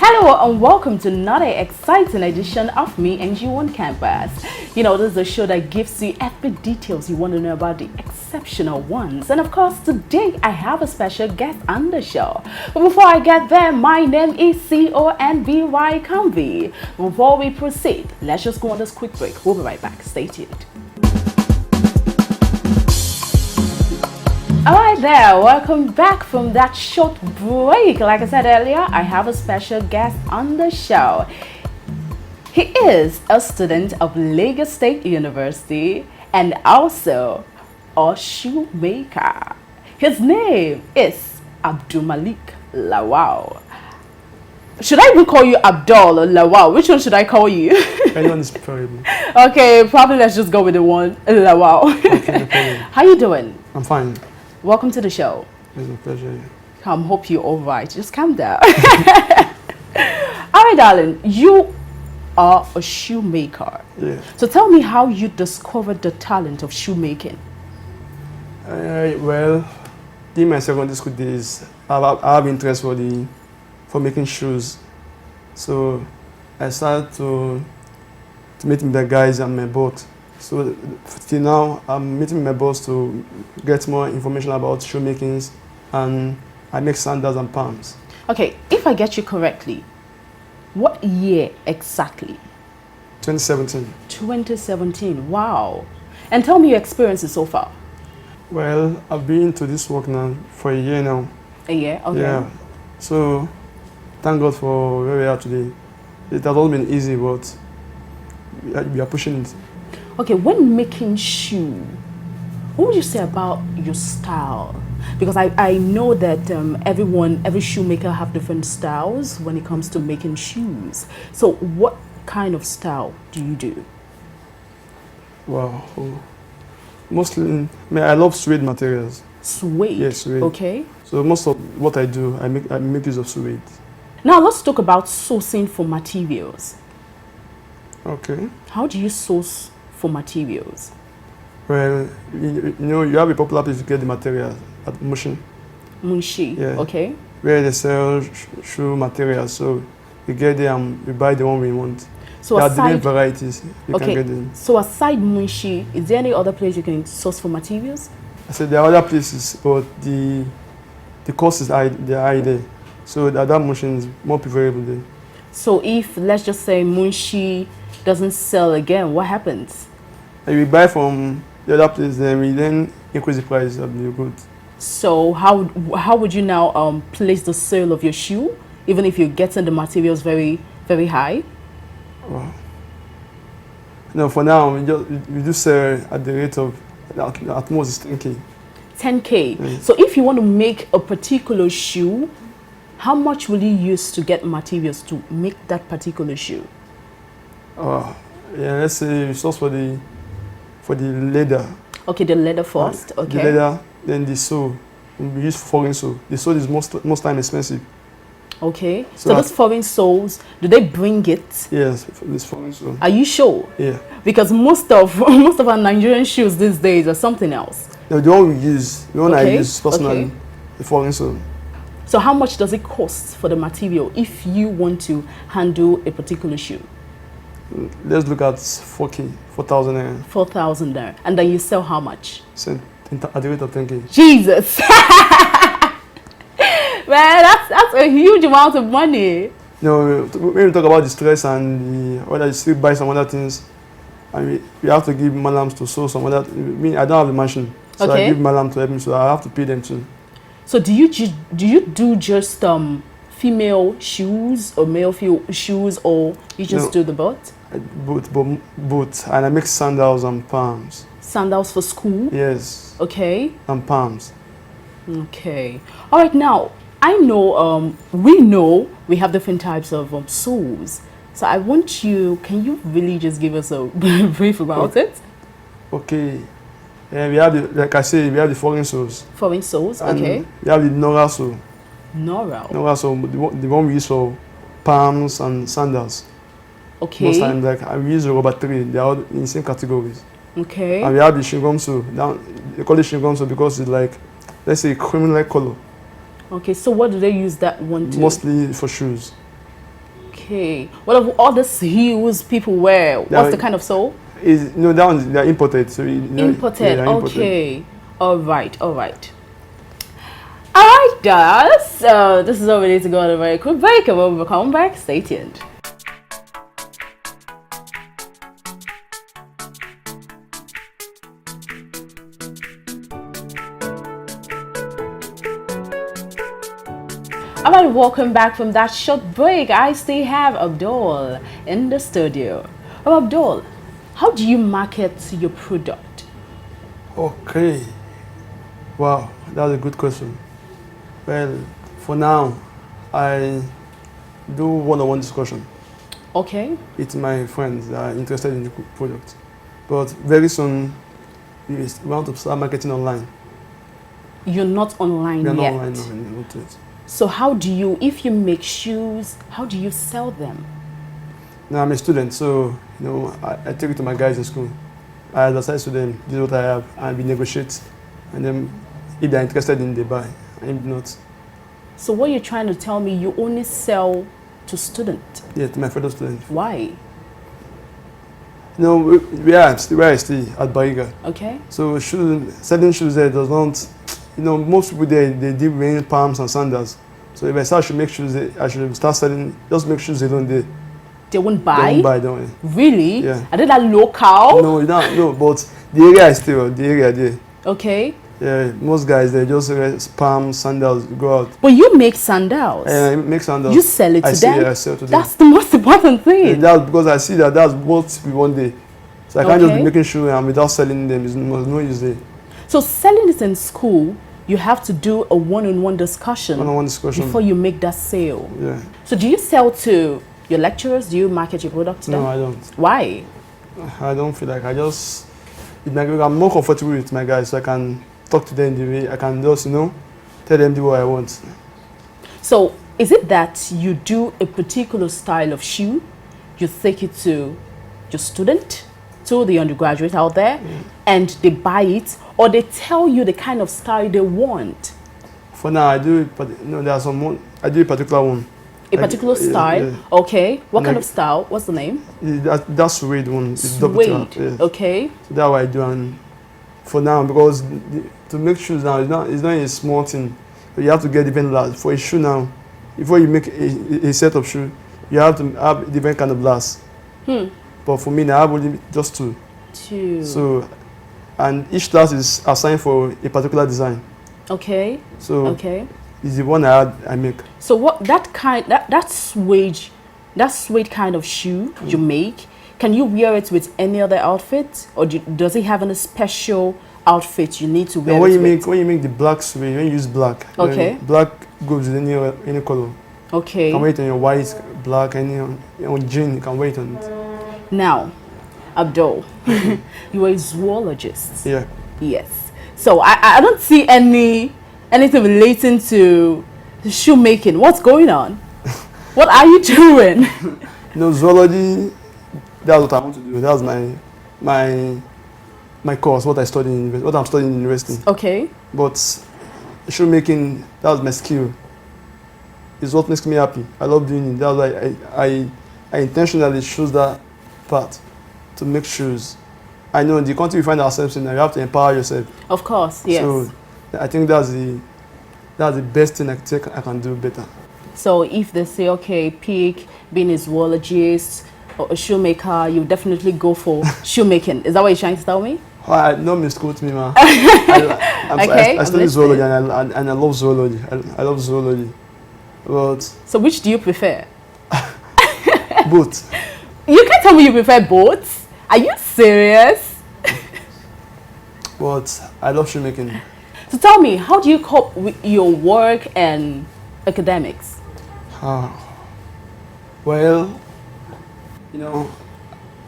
Hello and welcome to another exciting edition of Me and You on Campus. You know, this is a show that gives you every details you want to know about the exceptional ones. And of course, today I have a special guest on the show. But before I get there, my name is Convy. Before we proceed, let's just go on this quick break. We'll be right back. Stay tuned. Alright there, welcome back from that short break. Like I said earlier, I have a special guest on the show. He is a student of Lagos State University and also a shoemaker. His name is Adulmalik Lawal. Should I even call you Abdul or Lawal? Which one should I call you? Anyone is preferable. Okay, probably let's just go with the one Lawal. Okay, no problem. How you doing? I'm fine. Welcome to the show. It's a pleasure. Hope you're all right. Just calm down. All right, darling. You are a shoemaker. Yeah. So tell me how you discovered the talent of shoemaking. Well, in my secondary school days, I have interest for making shoes. So I started to meet the guys on my boat. So till now, I'm meeting my boss to get more information about shoemakings, and I make sandals and palms. Okay, if I get you correctly, what year exactly? 2017. 2017. Wow. And tell me your experiences so far. Well, I've been into this work now for a year now. A year? Okay. Yeah. So thank God for where we are today. It has not been easy, but we are pushing it. Okay, when making shoe, what would you say about your style? Because I know that every shoemaker have different styles when it comes to making shoes. So what kind of style do you do? Wow. Mostly, I love suede materials. Suede? Yes, suede. Okay. So most of what I do, I make use of suede. Now let's talk about sourcing for materials. Okay. How do you source for materials? Well, you have a popular place to get the materials at Mushin. Munshi, Yeah. okay. Where they sell shoe materials. So we get there and we buy the one we want. So there are aside, different varieties you can get them. So aside Munshi, is there any other place you can source for materials? I said there are other places, but the cost is high, they're high there. So that Mushin is more preferable there. So if, let's just say, Munshi doesn't sell again, what happens? And we buy from the other place, then we increase the price of the goods. So how would you now place the sale of your shoe, even if you're getting the materials very, very high? Wow. No, for now, we just sell at the rate of, at most, 10K. 10K. Yes. So if you want to make a particular shoe, how much will you use to get materials to make that particular shoe? Yeah, let's say we source for the leather. Okay, the leather first. Okay. The leather, then the sole. We use foreign sole. The sole is most time expensive. Okay. So those foreign soles, do they bring it? Yes, this foreign sole. Are you sure? Yeah. Because most of our Nigerian shoes these days are something else. No, the one we use, the one I use personally, okay. The foreign sole. So how much does it cost for the material if you want to handle a particular shoe? Let's look at 4K, 4,000 naira. 4,000 there. And then you sell how much? At the rate of 10K. Jesus! Man, that's a huge amount of money. No, when we talk about the stress and whether you still buy some other things, and we have to give malams to sew some other. I don't have the machine, so okay. I give malam to help me, so I have to pay them too. So do you do just female shoes or male shoes, or you just do the both? Both, and I make sandals and palms. Sandals for school? Yes. Okay. And palms. Okay. All right. Now, I know, we know we have different types of soles. So I want you, can you really just give us a brief about it? Okay. We have the, like I say, we have the foreign soles. Foreign soles, okay. We have the Nora sole. Nora. Nora sole, the one we use for palms and sandals. Okay. Most times, like we use the rubber 3, they are all in the same categories. Okay. And we have the Shingom sole. Now, they call it Shingom sole because it's like, let's say, cream-like color. Okay, so what do they use that one to? Mostly for shoes. Okay. What of all the heels people wear? What's the kind of sole? No, that one, they're imported. So imported, yeah, okay. All right, all right. All right, guys. So this is all we need to go on a very quick break, and when we come back, stay tuned. Alright, welcome back from that short break. I still have Abdul in the studio. Oh, Abdul, how do you market your product? Okay. Wow, that's a good question. Well, for now, I do one-on-one discussion. Okay. It's my friends that are interested in the product. But very soon, we want to start marketing online. You're not online yet? We're not online, not yet. So how do you, if you make shoes, how do you sell them? Now, I'm a student, so I take it to my guys in school. I advertise to them, this is what I have, and we negotiate. And then if they're interested in, they buy, and if not. So what you're trying to tell me, you only sell to students? Yeah, to my fellow students. Why? We are still at Bariga. Okay. So selling shoes there does not, most people there, they deal with palms and sandals. So if I start to make shoes, I should start selling, just make shoes alone there. They won't buy? They won't buy, don't they? Really? Yeah. Are they that local? No, but the area is still, the area there. Okay. Yeah, most guys, they just wear palms, sandals, go out. But you make sandals? I make sandals. You sell it to them? Yeah, I sell to them. That's the most important thing. Yeah, that's because I see that's what we want there. So I can't just be making shoes and without selling them, there's no use there. So selling it in school, you have to do a one-on-one discussion. One-on-one discussion. Before you make that sale. Yeah. So do you sell to your lecturers? Do you market your product to them? No, I don't. Why? I don't feel like I'm more comfortable with my guys, so I can talk to them the way I can just, tell them what I want. So is it that you do a particular style of shoe, you take it to your student, to the undergraduate out there, and they buy it, or they tell you the kind of style they want? For now, I do I do a particular one. A particular style? Yeah. Okay. What kind of style? What's the name? That's suede one. Suede. Yes. Okay. So that's what I do. And for now, because to make shoes now, it's not a small thing. But you have to get different last. For a shoe now, before you make a set of shoe, you have to have different kind of last. But for me now, I have only just two. So, and each class is assigned for a particular design. Okay. So okay. It's the one I make. So what that suede kind of shoe you make, can you wear it with any other outfit, or does it have any special outfit you need to wear? When you make the black suede, when you use black, okay, black goes with any color. Okay. You can wear it on your white, black, any on jean. You can wear it on it. Now, Abdul, you are a zoologist. Yeah. Yes. So I don't see anything relating to shoemaking. What's going on? What are you doing? Zoology, that's what I want to do. That's my course, what I'm studying in university. Okay. But shoemaking, that's my skill. It's what makes me happy. I love doing it. That's why I intentionally choose that part to make shoes. I know in the country we find ourselves in, you have to empower yourself. Of course, yes. So I think that's the best thing I can do better. So if they say, okay, pick being a zoologist or a shoemaker, you definitely go for shoemaking. Is that what you're trying to tell me? No misquote me, man. I study zoology and I love zoology. I love zoology. But so which do you prefer? Both. You can't tell me you prefer both? Are you serious? But I love shoemaking. So tell me, how do you cope with your work and academics? Well, you know,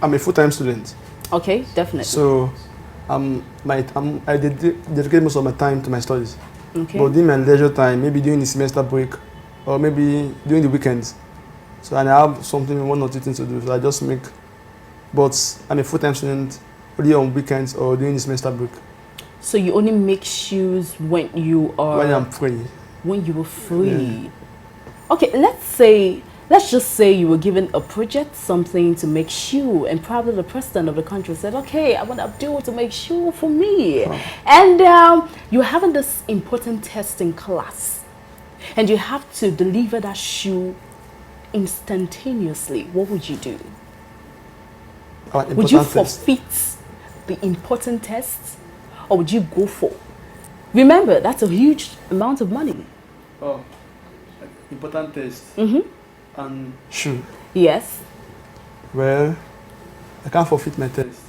I'm a full-time student. Okay, definitely. So, I dedicate most of my time to my studies. Okay. But during my leisure time, maybe during the semester break, or maybe during the weekends, so and I have something, one or two things to do, so I just make. But I'm a full-time student, only on weekends or during the semester break. So you only make shoes when you are... When I'm free. When you were free. Yeah. Okay, let's just say you were given a project, something to make shoe, and probably the president of the country said, okay, I want Abdul to make shoe for me. Oh. And you're having this important test in class, and you have to deliver that shoe instantaneously. What would you do? Would you forfeit the important tests, or would you go for? Remember, that's a huge amount of money. Oh, important test. Mm-hmm. And shoe. Yes. Well, I can't forfeit my test.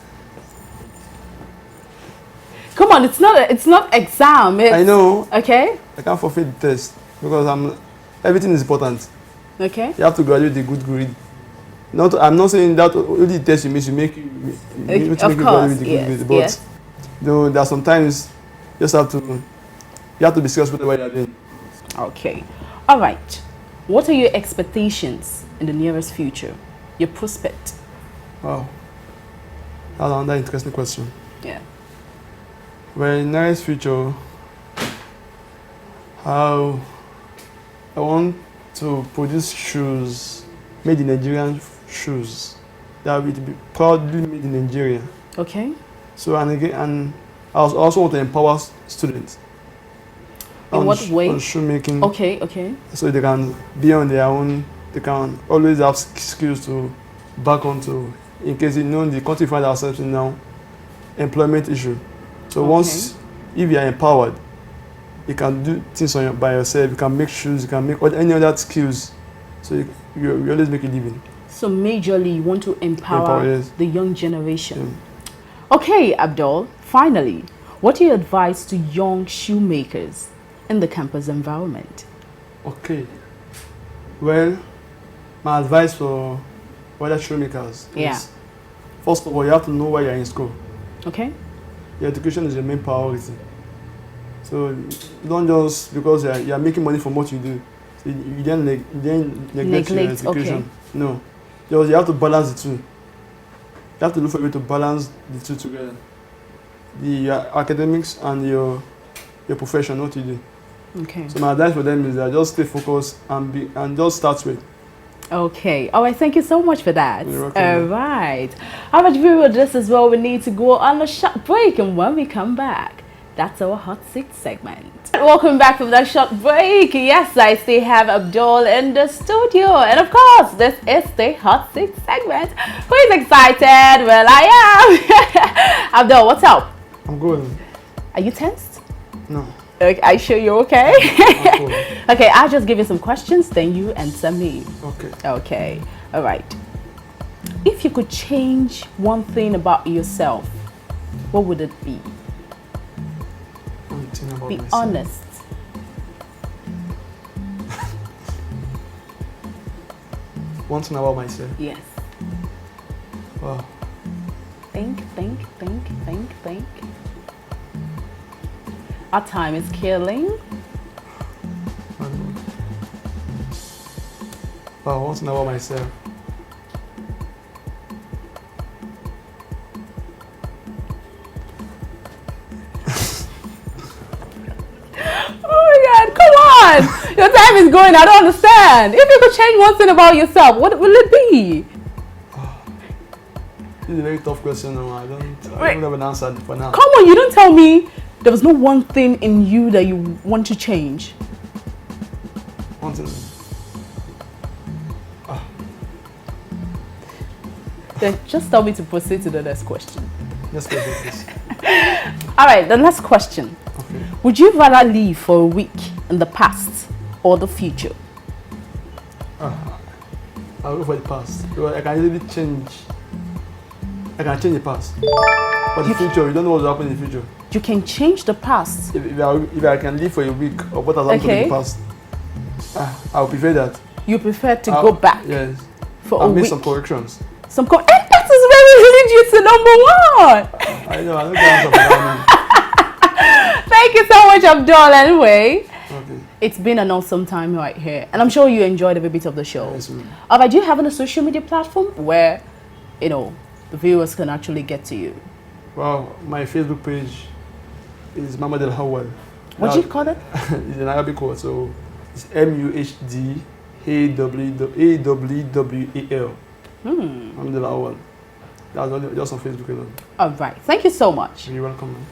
Come on, it's not exam. I know. Okay. I can't forfeit the test because everything is important. Okay. You have to graduate with a good grade. I'm not saying that only the test you miss, you make you graduate with a good grade. But there are sometimes you have to be serious with what you're doing. Okay. All right. What are your expectations in the nearest future? Your prospect? Wow. That's another interesting question. Yeah. Well, in the nearest future, how I want to produce shoes, made in Nigerian shoes, that will be proudly made in Nigeria. Okay. So, and I also want to empower students. In what way? On shoemaking. Okay, okay. So they can be on their own. They can always have skills to back onto, in case the country find ourselves in now employment issue. So once, if you are empowered, you can do things by yourself. You can make shoes. You can make any other skills. So you always make a living. So majorly, you want to empower yes. the young generation. Yeah. Okay, Abdul. Finally, what do you advise to young shoemakers in the campus environment? Okay. Well, my advice for other shoemakers is, first of all, you have to know why you're in school. Okay. Your education is your main priority. So don't just, because you're making money from what you do, so you then neglect your education. Okay. No. You have to balance the two. You have to look for a way to balance the two together. Your academics and your profession, what you do. Okay. So my advice for them is that just stay focused and just start with. Okay. All right. Thank you so much for that. You're welcome. All right. All right, viewer, this is where we need to go on a short break, and when we come back, that's our hot seat segment. Welcome back from that short break. Yes, I still have Abdul in the studio, and of course, this is the hot seat segment. Who is excited? Well, I am. Abdul, what's up? I'm good. Are you tensed? No. Okay, I sure you're okay? I'm cool. Okay, I'll just give you some questions, then you answer me. Okay. Okay, all right. If you could change one thing about yourself, what would it be? One thing about Be myself. honest. One thing about myself. Yes. Wow. Think. Our time is killing. Wow, one thing about myself. Oh my God, come on! Your time is going, I don't understand. If you could change one thing about yourself, what will it be? This is a very tough question. No, I don't have an answer for now. Come on, you don't tell me there was no one thing in you that you want to change. One thing. Then just tell me to proceed to the next question. Let's go with this. All right, the next question. Okay. Would you rather live for a week in the past or the future? I'll go for the past. Because I can easily change. I can change the past. But the future, you don't know what will happen in the future. You can change the past. If I can live for a week or what has happened in the past, I would prefer that. You prefer to go back Yes. for I've a made week? some corrections. And that is very religious to number one. I know, I don't get answer. Thank you so much, Abdul. Anyway, Okay. it's been an awesome time right here, and I'm sure you enjoyed every bit of the show. Yes, ma'am. Alright, do you have a social media platform where, you know, the viewers can actually get to you? Well, my Facebook page is Adulmalik Lawal. What do you call it? It's an Arabic word, so it's MUHDAWWAL. Adulmalik Lawal. That's only just on Facebook alone. Alright, thank you so much. You're welcome, man.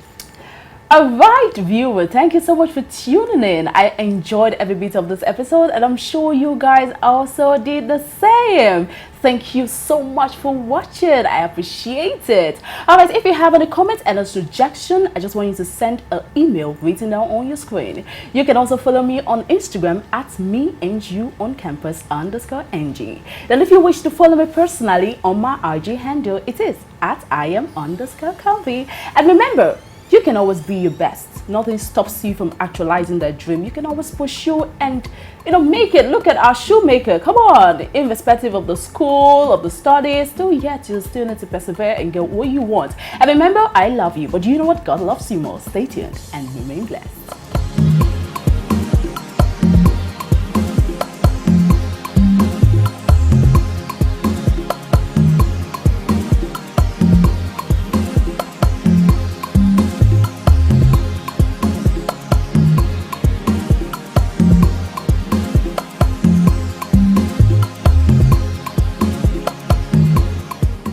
Alright, viewer, thank you so much for tuning in. I enjoyed every bit of this episode, and I'm sure you guys also did the same. Thank you so much for watching. I appreciate it. Alright, if you have any comments and a suggestion, I just want you to send an email written down on your screen. You can also follow me on Instagram at meandyouoncampus_ng. Then if you wish to follow me personally on my IG handle, it is at IAM_Convy. And remember, you can always be your best. Nothing stops you from actualizing that dream. You can always pursue and, make it. Look at our shoemaker. Come on. Irrespective of the school, of the studies, you still need to persevere and get what you want. And remember, I love you. But you know what? God loves you more. Stay tuned and remain blessed.